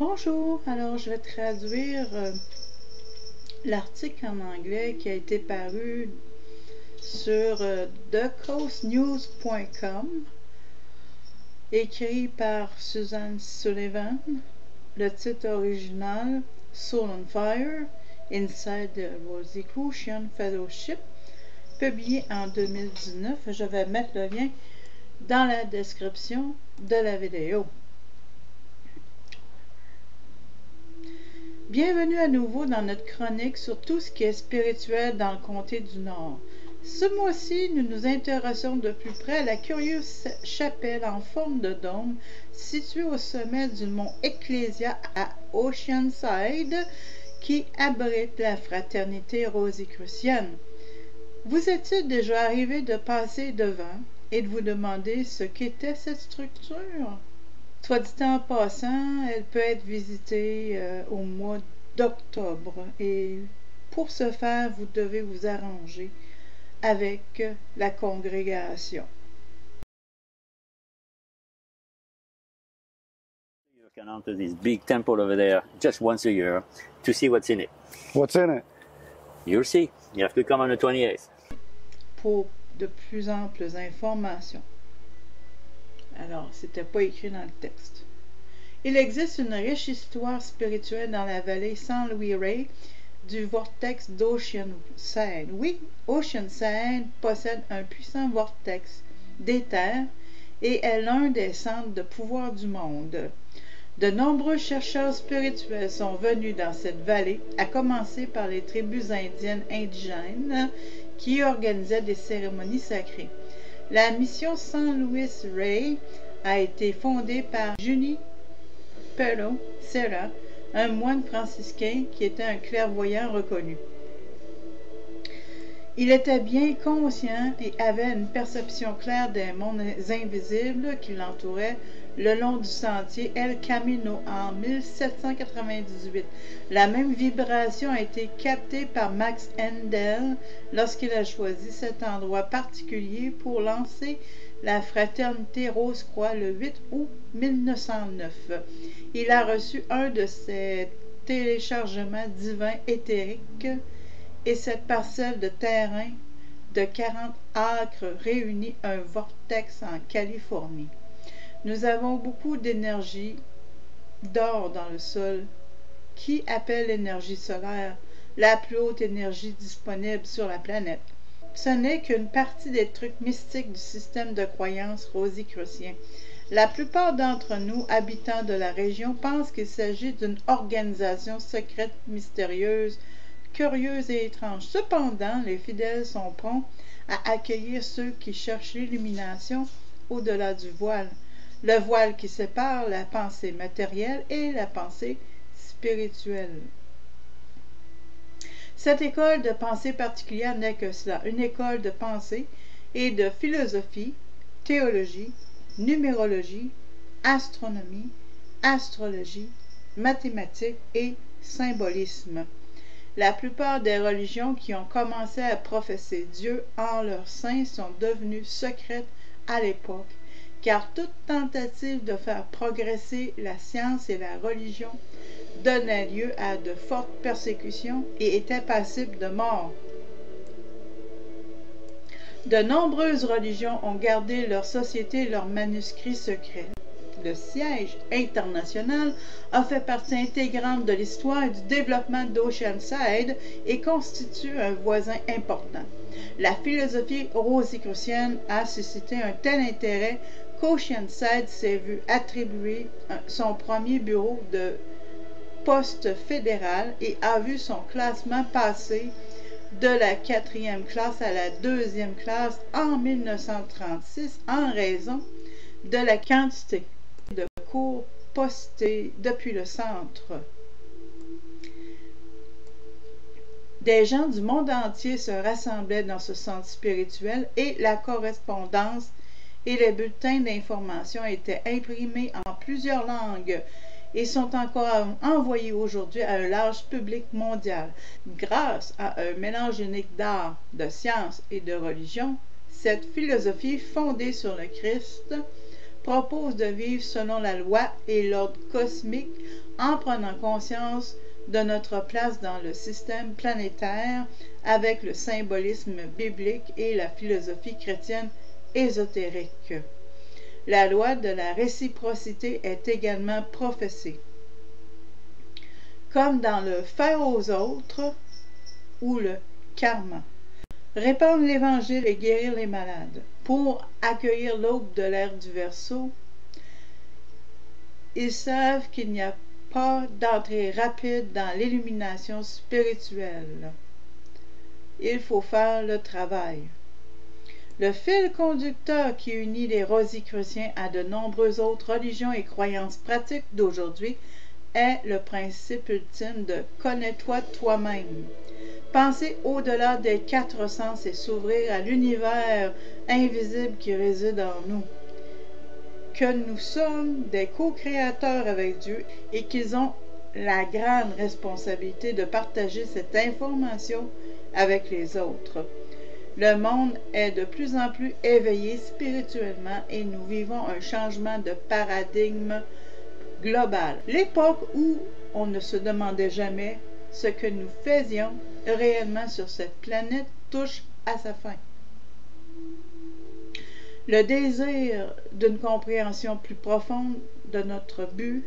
Bonjour, alors je vais traduire l'article en anglais qui a été paru sur thecoastnews.com, écrit par Suzanne Sullivan. Le titre original, Soul on Fire, Inside the Rosicrucian Fellowship, publié en 2019. Je vais mettre le lien dans la description de la vidéo. Bienvenue à nouveau dans notre chronique sur tout ce qui est spirituel dans le comté du Nord. Ce mois-ci, nous nous intéressons de plus près à la curieuse chapelle en forme de dôme située au sommet du mont Ecclesia à Oceanside qui abrite la fraternité rosicrucienne. Vous est-il déjà arrivé de passer devant et de vous demander ce qu'était cette structure? Soit dit en passant, elle peut être visitée au mois d'octobre et pour ce faire, vous devez vous arranger avec la congrégation. You can enter this big temple over there just once a year to see what's in it. What's in it? You'll see. You have to come on the 28th. Pour de plus amples informations. Alors, c'était pas écrit dans le texte. Il existe une riche histoire spirituelle dans la vallée San Luis Rey du vortex d'Oceanside. Oui, Oceanside possède un puissant vortex d'éther et est l'un des centres de pouvoir du monde. De nombreux chercheurs spirituels sont venus dans cette vallée, à commencer par les tribus indiennes indigènes qui organisaient des cérémonies sacrées. La mission San Luis Rey a été fondée par Junipero Serra, un moine franciscain qui était un clairvoyant reconnu. Il était bien conscient et avait une perception claire des mondes invisibles qui l'entouraient le long du sentier El Camino en 1798. La même vibration a été captée par Max Endel lorsqu'il a choisi cet endroit particulier pour lancer la fraternité Rose-Croix le 8 août 1909. Il a reçu un de ces téléchargements divins éthériques et cette parcelle de terrain de 40 acres réunit un vortex en Californie. Nous avons beaucoup d'énergie d'or dans le sol, qui appelle l'énergie solaire, la plus haute énergie disponible sur la planète. Ce n'est qu'une partie des trucs mystiques du système de croyance rosicrucien. La plupart d'entre nous, habitants de la région, pensent qu'il s'agit d'une organisation secrète mystérieuse, curieuse et étrange. Cependant, les fidèles sont prompts à accueillir ceux qui cherchent l'illumination au-delà du voile. Le voile qui sépare la pensée matérielle et la pensée spirituelle. Cette école de pensée particulière n'est que cela, une école de pensée et de philosophie, théologie, numérologie, astronomie, astrologie, mathématiques et symbolisme. La plupart des religions qui ont commencé à professer Dieu en leur sein sont devenues secrètes à l'époque, car toute tentative de faire progresser la science et la religion donnait lieu à de fortes persécutions et était passible de mort. De nombreuses religions ont gardé leur société et leurs manuscrits secrets. Le siège international a fait partie intégrante de l'histoire et du développement d'Oceanside et constitue un voisin important. La philosophie rosicrucienne a suscité un tel intérêt qu'Oceanside s'est vu attribuer son premier bureau de poste fédéral et a vu son classement passer de la 4e classe à la 2e classe en 1936 en raison de la quantité de cours postés depuis le centre. Des gens du monde entier se rassemblaient dans ce centre spirituel et la correspondance et les bulletins d'information étaient imprimés en plusieurs langues et sont encore envoyés aujourd'hui à un large public mondial. Grâce à un mélange unique d'art, de science et de religion, cette philosophie fondée sur le Christ propose de vivre selon la loi et l'ordre cosmique en prenant conscience de notre place dans le système planétaire avec le symbolisme biblique et la philosophie chrétienne ésotérique. La loi de la réciprocité est également professée, comme dans le faire aux autres ou le karma. Répandre l'Évangile et guérir les malades. Pour accueillir l'aube de l'ère du Verseau, ils savent qu'il n'y a pas d'entrée rapide dans l'illumination spirituelle. Il faut faire le travail. Le fil conducteur qui unit les Rosicruciens à de nombreuses autres religions et croyances pratiques d'aujourd'hui est le principe ultime de « connais-toi toi-même ». Penser au-delà des 4 sens et s'ouvrir à l'univers invisible qui réside en nous. Que nous sommes des co-créateurs avec Dieu et qu'ils ont la grande responsabilité de partager cette information avec les autres. Le monde est de plus en plus éveillé spirituellement et nous vivons un changement de paradigme global. L'époque où on ne se demandait jamais ce que nous faisions réellement sur cette planète touche à sa fin. Le désir d'une compréhension plus profonde de notre but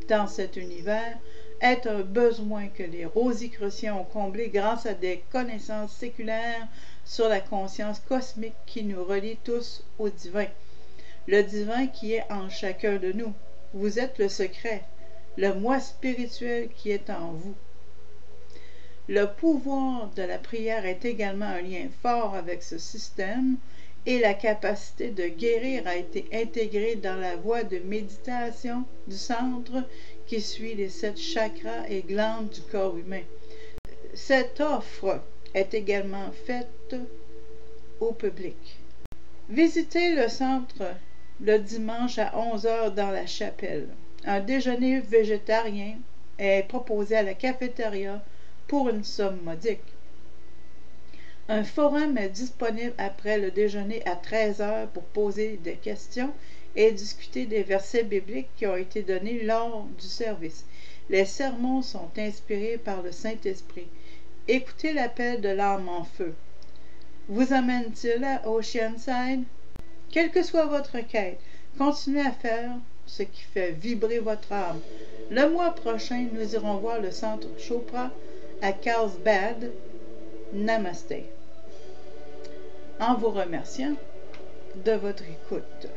dans cet univers est un besoin que les Rosicruciens ont comblé grâce à des connaissances séculaires sur la conscience cosmique qui nous relie tous au divin. Le divin qui est en chacun de nous. Vous êtes le secret, le moi spirituel qui est en vous. Le pouvoir de la prière est également un lien fort avec ce système et la capacité de guérir a été intégrée dans la voie de méditation du centre qui suit les 7 chakras et glandes du corps humain. Cette offre est également faite au public. Visitez le centre le dimanche à 11h dans la chapelle. Un déjeuner végétarien est proposé à la cafétéria pour une somme modique. Un forum est disponible après le déjeuner à 13h pour poser des questions et discuter des versets bibliques qui ont été donnés lors du service. Les sermons sont inspirés par le Saint-Esprit. Écoutez l'appel de l'âme en feu. Vous amène-t-il à Oceanside? Quelle que soit votre quête, continuez à faire ce qui fait vibrer votre âme. Le mois prochain, nous irons voir le centre Chopra à Carlsbad. Namaste. En vous remerciant de votre écoute.